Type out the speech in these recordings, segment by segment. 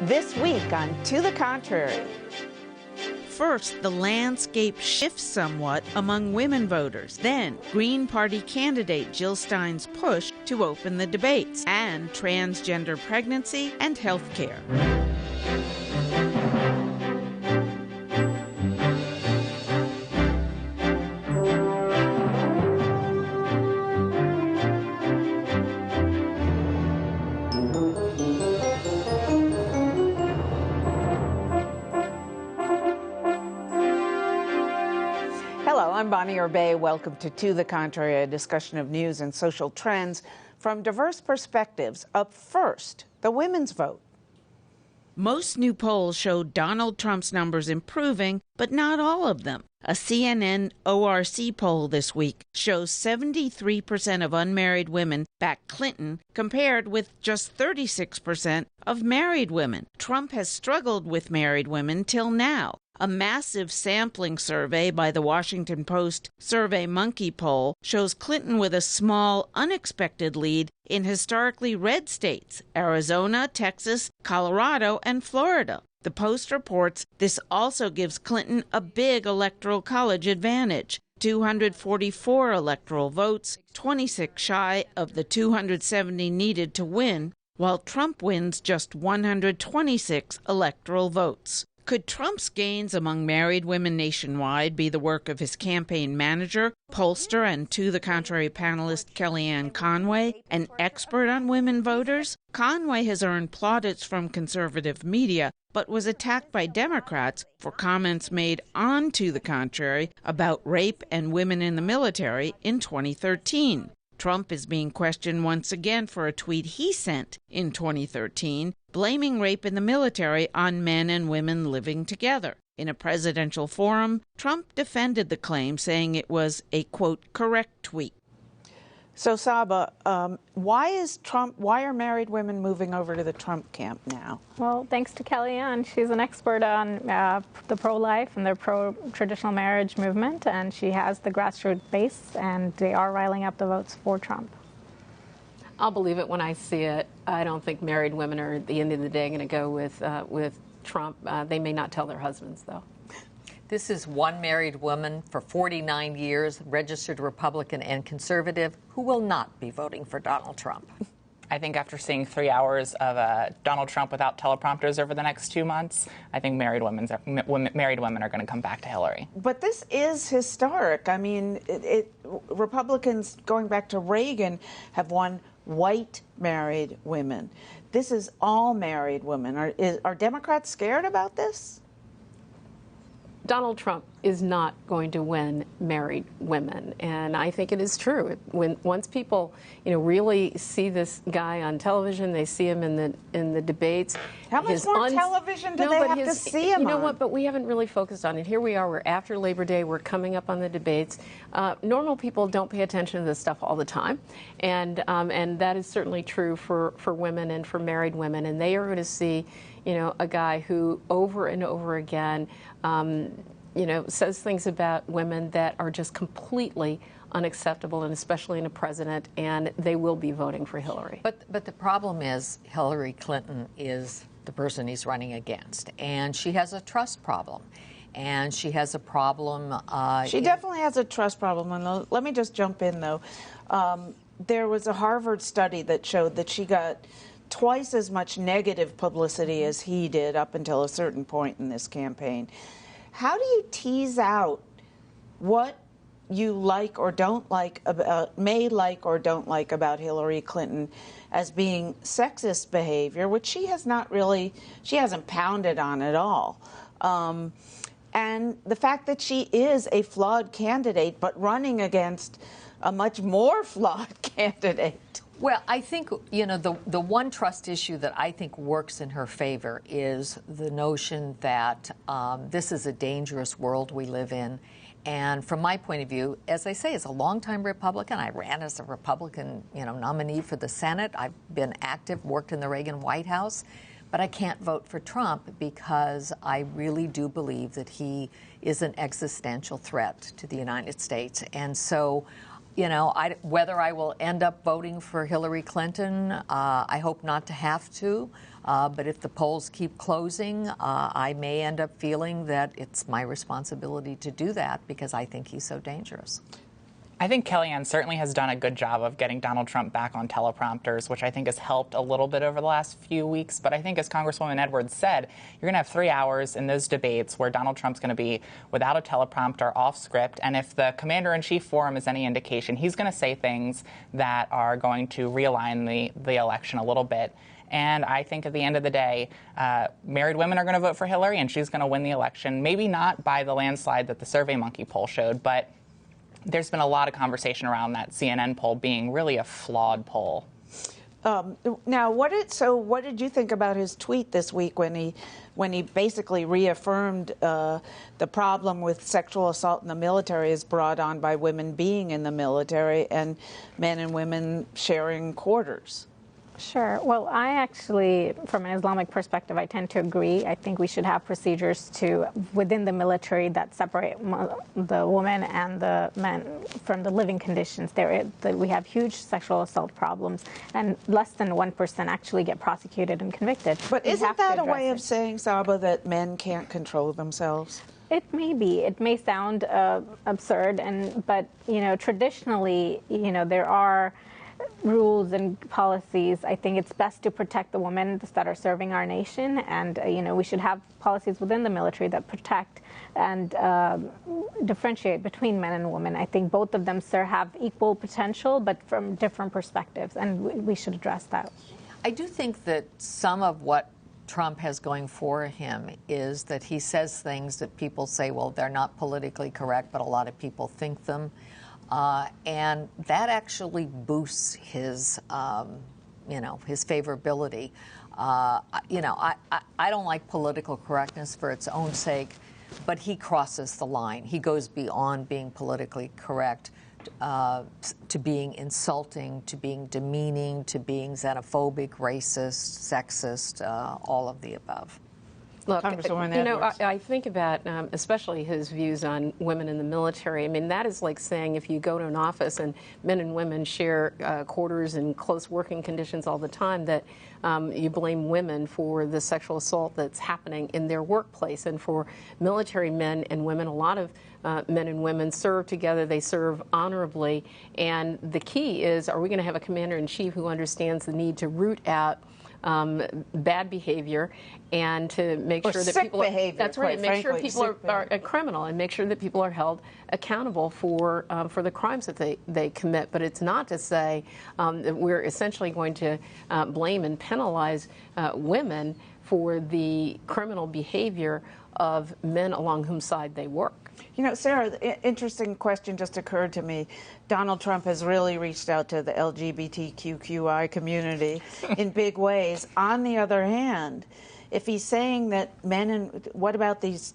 This week on To the Contrary. First, the landscape shifts somewhat among women voters. Then, Green Party candidate Jill Stein's push to open the debates, and transgender pregnancy and health care. I'm Bonnie Orbey. Welcome to the Contrary, a discussion of news and social trends from diverse perspectives. Up first, the women's vote. Most new polls show Donald Trump's numbers improving, but not all of them. A CNN ORC poll this week shows 73% of unmarried women back Clinton, compared with just 36% of married women. Trump has struggled with married women till now. A massive sampling survey by the Washington Post SurveyMonkey poll shows Clinton with a small, unexpected lead in historically red states, Arizona, Texas, Colorado, and Florida. The Post reports this also gives Clinton a big electoral college advantage, 244 electoral votes, 26 shy of the 270 needed to win, while Trump wins just 126 electoral votes. Could Trump's gains among married women nationwide be the work of his campaign manager, pollster, and To the Contrary panelist Kellyanne Conway, an expert on women voters? Conway has earned plaudits from conservative media, but was attacked by Democrats for comments made on To the Contrary about rape and women in the military in 2013. Trump is being questioned once again for a tweet he sent in 2013, blaming rape in the military on men and women living together. In a presidential forum, Trump defended the claim, saying it was a, quote, correct tweet. So, Saba, why are married women moving over to the Trump camp now? Well, thanks to Kellyanne. She's an expert on the pro-life and the pro-traditional marriage movement, and she has the grassroots base, and they are riling up the votes for Trump. I'll believe it when I see it. I don't think married women are, at the end of the day, going to go with Trump. They may not tell their husbands, though. This is one married woman for 49 years, registered Republican and conservative, who will not be voting for Donald Trump. I think after seeing 3 hours of Donald Trump without teleprompters over the next 2 months, I think married women are going to come back to Hillary. But this is historic. I mean, Republicans, going back to Reagan, have won white married women. This is all married women. Are Democrats scared about this? Donald Trump is not going to win married women, and I think it is true. Once people, really see this guy on television, they see him in the debates. How much more television do they have to see him on? You know what? But we haven't really focused on it. Here we are. We're after Labor Day. We're coming up on the debates. Normal people don't pay attention to this stuff all the time, and that is certainly true for women and for married women. And they are going to see, a guy who over and over again, says things about women that are just completely unacceptable, and especially in a president, and they will be voting for Hillary. But the problem is Hillary Clinton is the person he's running against, and she has a trust problem. And she has a problem. She definitely has a trust problem. And let me just jump in, though. There was a Harvard study that showed that she got twice as much negative publicity as he did up until a certain point in this campaign. How do you tease out what you like or don't like about, about Hillary Clinton as being sexist behavior, which she hasn't pounded on at all, and the fact that she is a flawed candidate, but running against a much more flawed candidate? Well, I think, the one trust issue that I think works in her favor is the notion that this is a dangerous world we live in. And from my point of view, as I say, as a longtime Republican, I ran as a Republican, nominee for the Senate. I've been active, worked in the Reagan White House. But I can't vote for Trump because I really do believe that he is an existential threat to the United States. And so, whether I will end up voting for Hillary Clinton, I hope not to have to. But if the polls keep closing, I may end up feeling that it's my responsibility to do that because I think he's so dangerous. I think Kellyanne certainly has done a good job of getting Donald Trump back on teleprompters, which I think has helped a little bit over the last few weeks. But I think, as Congresswoman Edwards said, you're going to have 3 hours in those debates where Donald Trump's going to be without a teleprompter, off script. And if the commander-in-chief forum is any indication, he's going to say things that are going to realign the election a little bit. And I think at the end of the day, married women are going to vote for Hillary, and she's going to win the election. Maybe not by the landslide that the SurveyMonkey poll showed, but there's been a lot of conversation around that CNN poll being really a flawed poll. Now, what did you think about his tweet this week when he basically reaffirmed the problem with sexual assault in the military is brought on by women being in the military and men and women sharing quarters? Sure. Well, I actually, from an Islamic perspective, I tend to agree. I think we should have procedures within the military that separate the women and the men from the living conditions. We have huge sexual assault problems, and less than 1% actually get prosecuted and convicted. But isn't that a way of saying, Saba, that men can't control themselves? It may be. It may sound absurd, but traditionally, there are rules and policies. I think it's best to protect the women that are serving our nation, and we should have policies within the military that protect and differentiate between men and women. I think both of them have equal potential, but from different perspectives, and we should address that. I do think that some of what Trump has going for him is that he says things that people say, well, they're not politically correct, but a lot of people think them. And that actually boosts his, his favorability. I don't like political correctness for its own sake, but he crosses the line. He goes beyond being politically correct to being insulting, to being demeaning, to being xenophobic, racist, sexist, all of the above. Look, I think about especially his views on women in the military. I mean, that is like saying if you go to an office and men and women share quarters and close working conditions all the time, that you blame women for the sexual assault that's happening in their workplace. And for military men and women, a lot of men and women serve together. They serve honorably. And the key is, are we going to have a commander-in-chief who understands the need to root out bad behavior and to make sure that people are, that's right, make sure people are a criminal and make sure that people are held accountable for the crimes that they commit. But it's not to say that we're essentially going to blame and penalize women for the criminal behavior of men along whose side they work. Sarah, interesting question just occurred to me. Donald Trump has really reached out to the LGBTQI community in big ways. On the other hand, if he's saying that what about these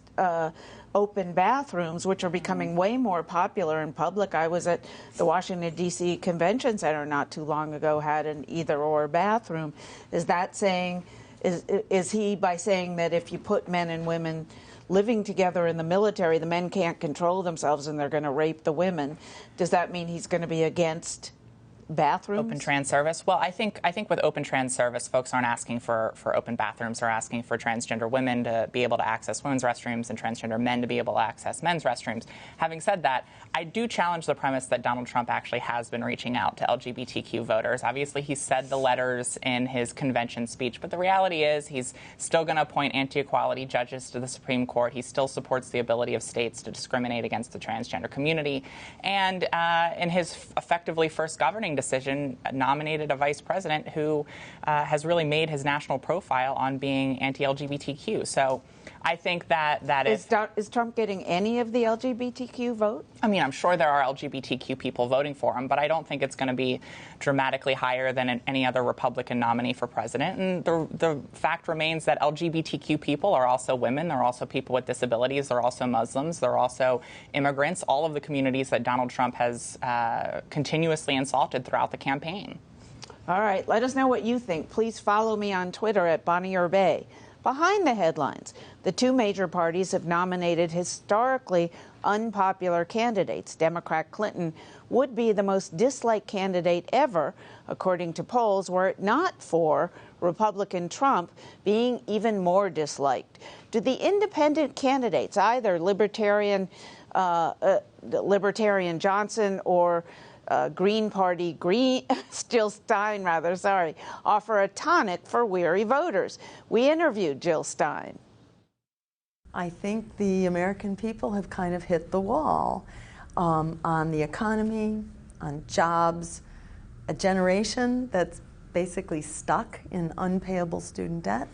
open bathrooms, which are becoming way more popular in public? I was at the Washington, D.C. Convention Center not too long ago, had an either-or bathroom. Is that saying, is he by saying that if you put men and women living together in the military, the men can't control themselves and they're going to rape the women, does that mean he's going to be against bathrooms? Open trans service? Well, I think with open trans service, folks aren't asking for open bathrooms. They're asking for transgender women to be able to access women's restrooms and transgender men to be able to access men's restrooms. Having said that, I do challenge the premise that Donald Trump actually has been reaching out to LGBTQ voters. Obviously, he said the letters in his convention speech, but the reality is he's still going to appoint anti-equality judges to the Supreme Court. He still supports the ability of states to discriminate against the transgender community. And in his effectively first governing decision, nominated a vice president who has really made his national profile on being anti-LGBTQ. So I think that is Trump getting any of the LGBTQ vote? I mean, I'm sure there are LGBTQ people voting for him, but I don't think it's going to be dramatically higher than any other Republican nominee for president. And the fact remains that LGBTQ people are also women. They're also people with disabilities. They're also Muslims. They're also immigrants, all of the communities that Donald Trump has continuously insulted throughout the campaign. All right. Let us know what you think. Please follow me on Twitter at Bonnie Urbay. Behind the headlines, the two major parties have nominated historically unpopular candidates. Democrat Clinton would be the most disliked candidate ever, according to polls, were it not for Republican Trump being even more disliked. Do the independent candidates, either Libertarian Johnson or Green Party, Jill Stein, offer a tonic for weary voters? We interviewed Jill Stein. I think the American people have kind of hit the wall on the economy, on jobs, a generation that's basically stuck in unpayable student debt.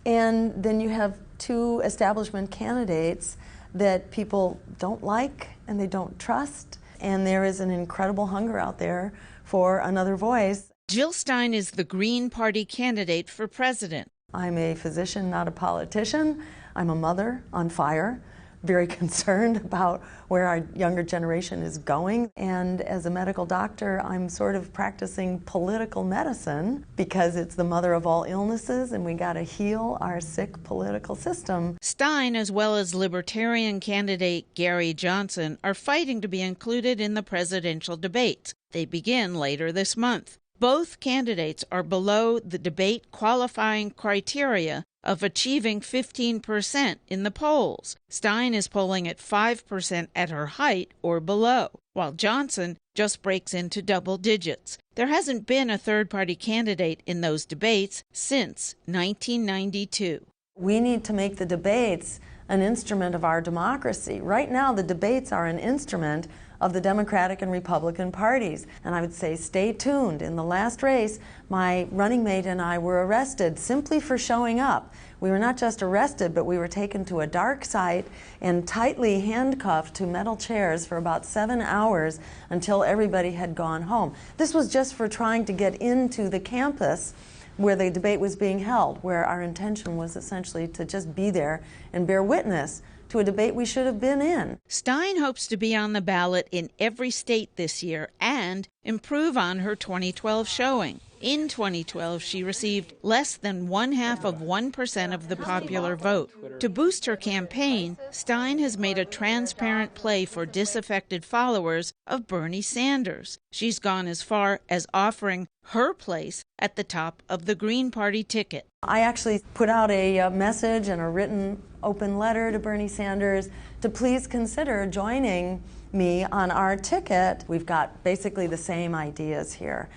And then you have two establishment candidates that people don't like and they don't trust. And there is an incredible hunger out there for another voice. Jill Stein is the Green Party candidate for president. I'm a physician, not a politician. I'm a mother on fire, very concerned about where our younger generation is going. And as a medical doctor, I'm sort of practicing political medicine because it's the mother of all illnesses and we got to heal our sick political system. Stein, as well as Libertarian candidate Gary Johnson, are fighting to be included in the presidential debates. They begin later this month. Both candidates are below the debate qualifying criteria of achieving 15% in the polls. Stein is polling at 5% at her height or below, while Johnson just breaks into double digits. There hasn't been a third-party candidate in those debates since 1992. We need to make the debates an instrument of our democracy. Right now, the debates are an instrument of the Democratic and Republican parties. And I would say stay tuned. In the last race, my running mate and I were arrested simply for showing up. We were not just arrested, but we were taken to a dark site and tightly handcuffed to metal chairs for about 7 hours until everybody had gone home. This was just for trying to get into the campus where the debate was being held, where our intention was essentially to just be there and bear witness to a debate we should have been in. Stein hopes to be on the ballot in every state this year and improve on her 2012 showing. In 2012, she received less than 0.5% of the popular vote. To boost her campaign, Stein has made a transparent play for disaffected followers of Bernie Sanders. She's gone as far as offering her place at the top of the Green Party ticket. I actually put out a message and a written open letter to Bernie Sanders to please consider joining me on our ticket. We've got basically the same ideas here.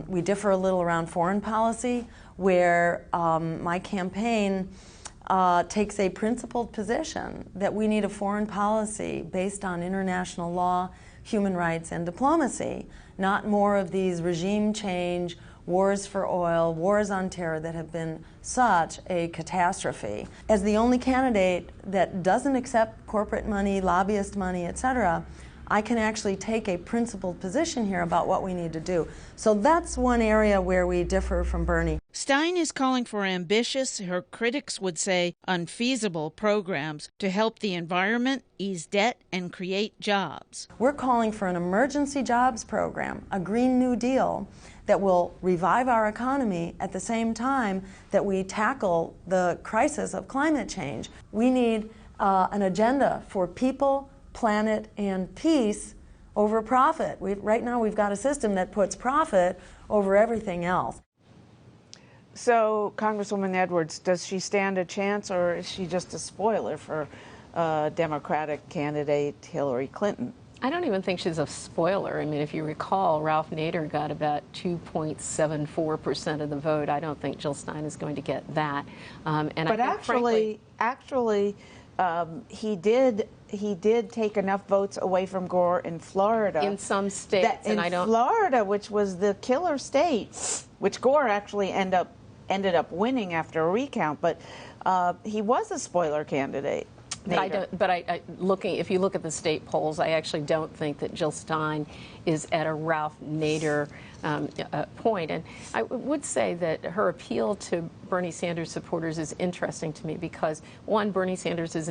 We differ a little around foreign policy, where my campaign takes a principled position that we need a foreign policy based on international law, human rights, and diplomacy, not more of these regime change, wars for oil, wars on terror that have been such a catastrophe. As the only candidate that doesn't accept corporate money, lobbyist money, etc., I can actually take a principled position here about what we need to do. So that's one area where we differ from Bernie. Stein is calling for ambitious, her critics would say unfeasible, programs to help the environment, ease debt, and create jobs. We're calling for an emergency jobs program, a Green New Deal, that will revive our economy at the same time that we tackle the crisis of climate change. We need an agenda for people, planet, and peace over profit. Right now we've got a system that puts profit over everything else. So, Congresswoman Edwards, does she stand a chance, or is she just a spoiler for Democratic candidate Hillary Clinton? I don't even think she's a spoiler. I mean, if you recall, Ralph Nader got about 2.74% of the vote. I don't think Jill Stein is going to get that. But actually, he did take enough votes away from Gore in Florida. In some states, Florida, which was the killer state, which Gore actually ended up winning after a recount. But he was a spoiler candidate. If you look at the state polls, I actually don't think that Jill Stein is at a Ralph Nader point. And I would say that her appeal to Bernie Sanders supporters is interesting to me because, one, Bernie Sanders has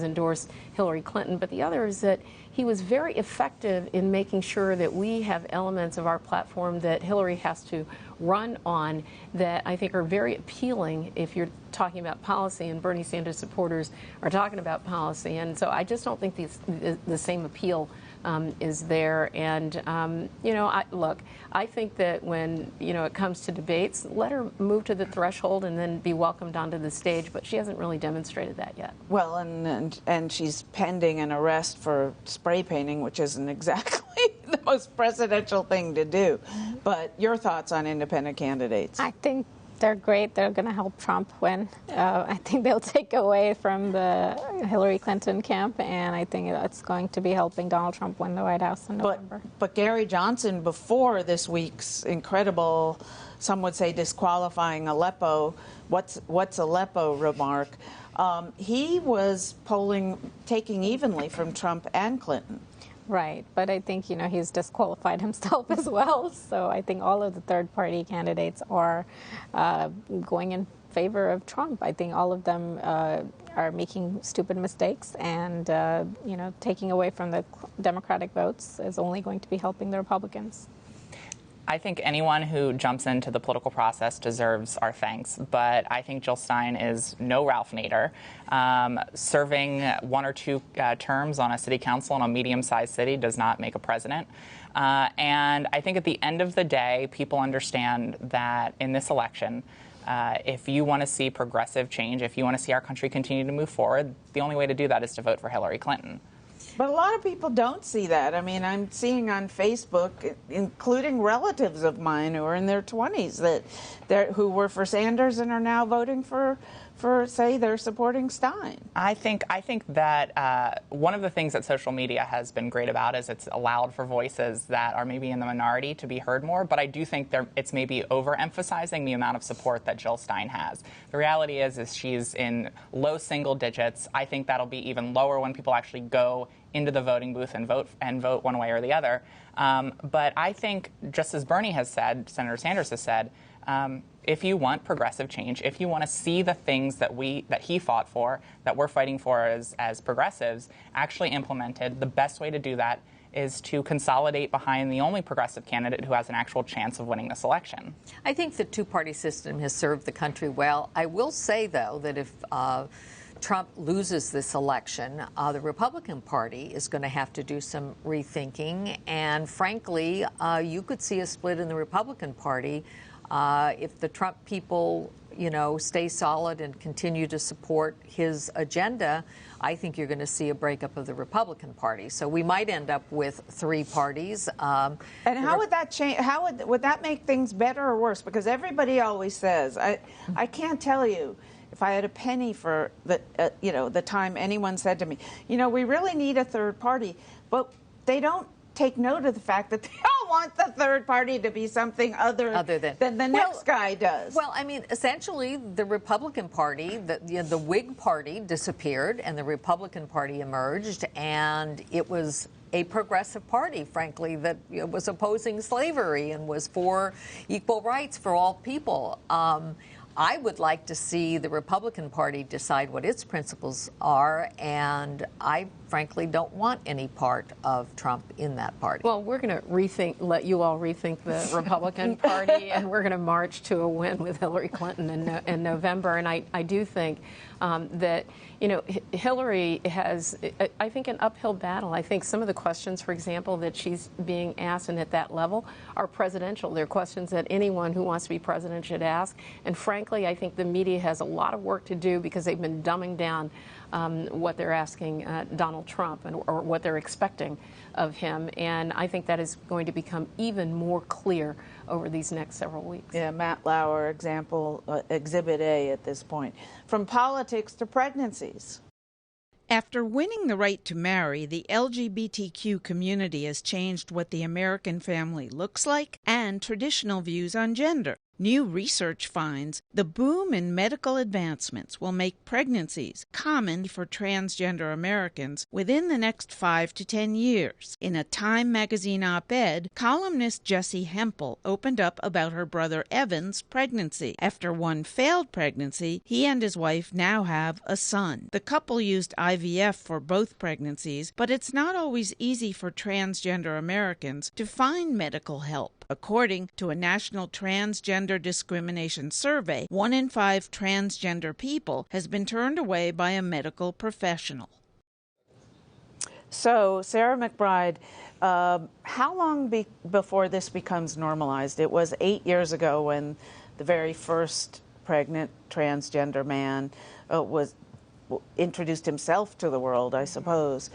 endorsed Hillary Clinton, but the other is that he was very effective in making sure that we have elements of our platform that Hillary has to run on that I think are very appealing if you're talking about policy, and Bernie Sanders supporters are talking about policy. And so I just don't think the same appeal is there. And, I think that when, it comes to debates, let her move to the threshold and then be welcomed onto the stage. But she hasn't really demonstrated that yet. Well, and she's pending an arrest for spray painting, which isn't exactly the most presidential thing to do. But your thoughts on independent candidates? I think they're great. They're going to help Trump win. I think they'll take away from the Hillary Clinton camp, and I think it's going to be helping Donald Trump win the White House in November. But Gary Johnson, before this week's incredible, some would say disqualifying Aleppo, what's Aleppo remark, he was taking evenly from Trump and Clinton. Right, but I think, he's disqualified himself as well. So I think all of the third-party candidates are going in favor of Trump. I think all of them are making stupid mistakes, and, taking away from the Democratic votes is only going to be helping the Republicans. I think anyone who jumps into the political process deserves our thanks, but I think Jill Stein is no Ralph Nader. Serving 1 or 2 terms on a city council in a medium-sized city does not make a president. And I think at the end of the day, people understand that in this election, if you want to see progressive change, if you want to see our country continue to move forward, the only way to do that is to vote for Hillary Clinton. But a lot of people don't see that. I mean, I'm seeing on Facebook, including relatives of mine who are in their 20s, who were for Sanders and are now voting for say, they're supporting Stein. I think that one of the things that social media has been great about is it's allowed for voices that are maybe in the minority to be heard more. But I do think it's maybe overemphasizing the amount of support that Jill Stein has. The reality is she's in low single digits. I think that'll be even lower when people actually go into the voting booth and vote one way or the other. But I think, just as Bernie has said, Senator Sanders has said, if you want progressive change, if you want to see the things that he fought for, that we're fighting for as progressives, actually implemented, the best way to do that is to consolidate behind the only progressive candidate who has an actual chance of winning this election. I think the two-party system has served the country well. I will say, though, that if Trump loses this election, the Republican Party is going to have to do some rethinking. And frankly, you could see a split in the Republican Party if the Trump people, stay solid and continue to support his agenda. I think you're going to see a breakup of the Republican Party. So we might end up with 3 parties. And how would that change? How would that make things better or worse? Because everybody always says, I can't tell you. If I had a penny for the time anyone said to me, we really need a third party, but they don't take note of the fact that they all want the third party to be something other than the next guy does. Well, I mean, essentially, the Republican Party, the Whig Party disappeared, and the Republican Party emerged, and it was a progressive party, frankly, that was opposing slavery and was for equal rights for all people. I would like to see the Republican Party decide what its principles are, and I frankly don't want any part of Trump in that party. Well, we're going to let you all rethink the Republican Party, and we're going to march to a win with Hillary Clinton in November. And I do think that, Hillary has, I think, an uphill battle. I think some of the questions, for example, that she's being asked and at that level are presidential. They're questions that anyone who wants to be president should ask. And frankly, I think the media has a lot of work to do because they've been dumbing down what they're asking Donald Trump or what they're expecting of him. And I think that is going to become even more clear over these next several weeks. Yeah, Matt Lauer, Exhibit A at this point. From politics to pregnancies. After winning the right to marry, the LGBTQ community has changed what the American family looks like and traditional views on gender. New research finds the boom in medical advancements will make pregnancies common for transgender Americans within the next 5 to 10 years. In a Time magazine op-ed, columnist Jessie Hempel opened up about her brother Evan's pregnancy. After one failed pregnancy, he and his wife now have a son. The couple used IVF for both pregnancies, but it's not always easy for transgender Americans to find medical help. According to a national transgender discrimination survey, 1 in 5 transgender people has been turned away by a medical professional. So, Sarah McBride, how long before this becomes normalized? It was 8 years ago when the very first pregnant transgender man introduced himself to the world, I suppose.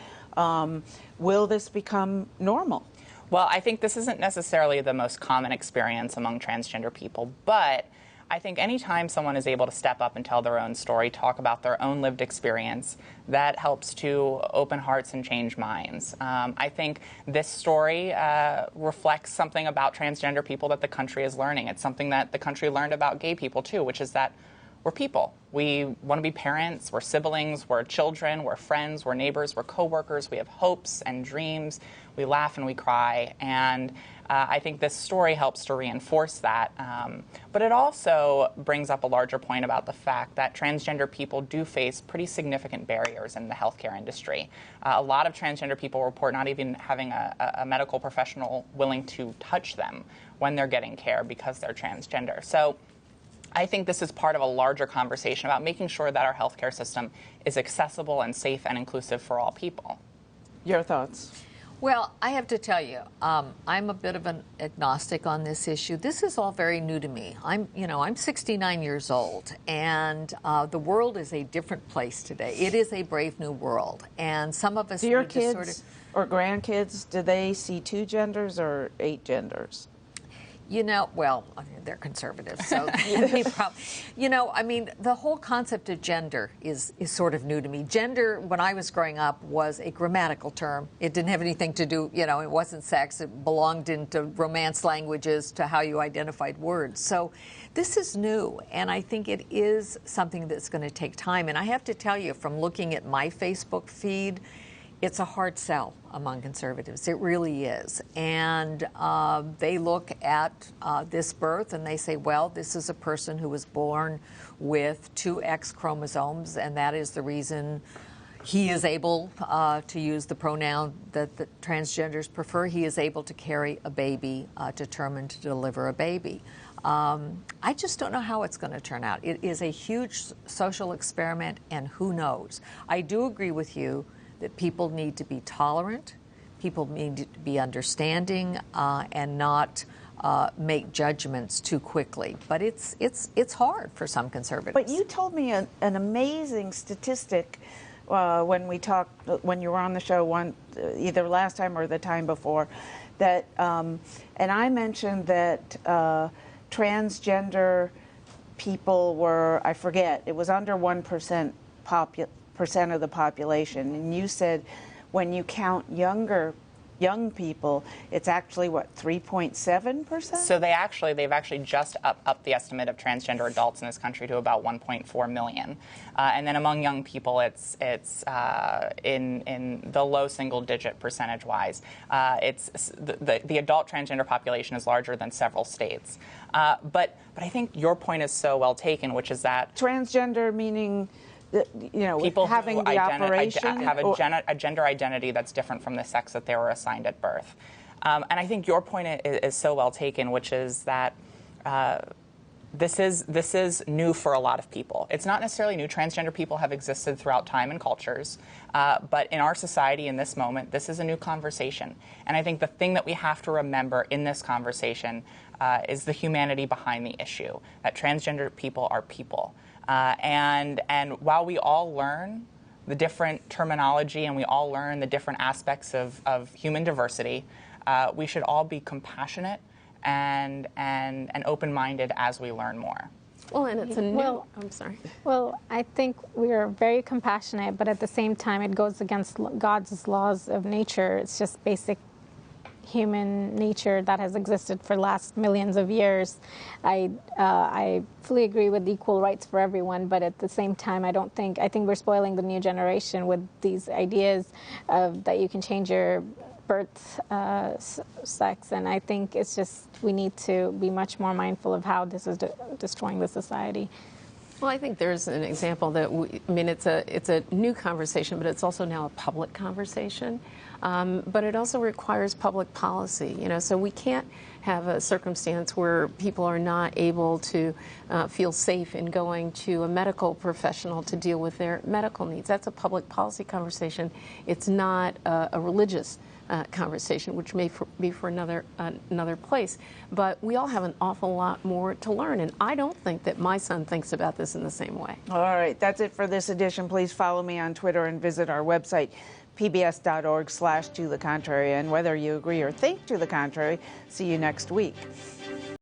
Will this become normal? Well, I think this isn't necessarily the most common experience among transgender people, but I think anytime someone is able to step up and tell their own story, talk about their own lived experience, that helps to open hearts and change minds. I think this story reflects something about transgender people that the country is learning. It's something that the country learned about gay people, too, which is that we're people. We want to be parents, we're siblings, we're children, we're friends, we're neighbors, we're coworkers, we have hopes and dreams, we laugh and we cry, and I think this story helps to reinforce that. But it also brings up a larger point about the fact that transgender people do face pretty significant barriers in the healthcare industry. A lot of transgender people report not even having a medical professional willing to touch them when they're getting care because they're transgender. So I think this is part of a larger conversation about making sure that our healthcare system is accessible and safe and inclusive for all people. Your thoughts? Well, I have to tell you, I'm a bit of an agnostic on this issue. This is all very new to me. I'm 69 years old, and the world is a different place today. It is a brave new world, and some of us do your need kids to sort of, or grandkids, do they see 2 genders or 8 genders? Well, I mean, they're conservative, so the whole concept of gender is sort of new to me. Gender, when I was growing up, was a grammatical term. It didn't have anything to do, it wasn't sex. It belonged into Romance languages to how you identified words. So this is new, and I think it is something that's going to take time. And I have to tell you, from looking at my Facebook feed, it's a hard sell among conservatives. It really is. And they look at this birth and they say, well, this is a person who was born with 2 X chromosomes, and that is the reason he is able to use the pronoun that the transgenders prefer. He is able to carry a baby, determined to deliver a baby. I just don't know how it's going to turn out. It is a huge social experiment, and who knows? I do agree with you that people need to be tolerant, people need to be understanding, and not make judgments too quickly. But it's hard for some conservatives. But you told me an amazing statistic when you were on the show either last time or the time before, that and I mentioned that transgender people were, I forget, it was under 1% of the population, and you said when you count young people, it's actually what, 3.7%? So they've actually just upped the estimate of transgender adults in this country to about 1.4 million, and then among young people, it's in the low single digit percentage wise. It's the adult transgender population is larger than several states, but I think your point is so well taken, which is that transgender meaning, people having the operation have a gender identity that's different from the sex that they were assigned at birth. And I think your point is so well taken, which is that this is new for a lot of people. It's not necessarily new. Transgender people have existed throughout time and cultures. But in our society in this moment, this is a new conversation. And I think the thing that we have to remember in this conversation is the humanity behind the issue, that transgender people are people. And while we all learn the different terminology and we all learn the different aspects of human diversity, we should all be compassionate and open-minded as we learn more. Well, and it's a new... I'm sorry. Well, I think we are very compassionate, but at the same time, it goes against God's laws of nature. It's just basic human nature that has existed for the last millions of years. I fully agree with equal rights for everyone, but at the same time, I think we're spoiling the new generation with these ideas of that you can change your birth sex, and I think it's just we need to be much more mindful of how this is destroying the society. Well, I think there's an example that it's a new conversation, but it's also now a public conversation. but it also requires public policy. So we can't have a circumstance where people are not able to feel safe in going to a medical professional to deal with their medical needs. That's a public policy conversation. It's not a religious conversation, which may be for another place. But we all have an awful lot more to learn, and I don't think that my son thinks about this in the same way. All right, that's it for this edition. Please follow me on Twitter and visit our website, pbs.org/to the contrary. And whether you agree or think to the contrary, see you next week.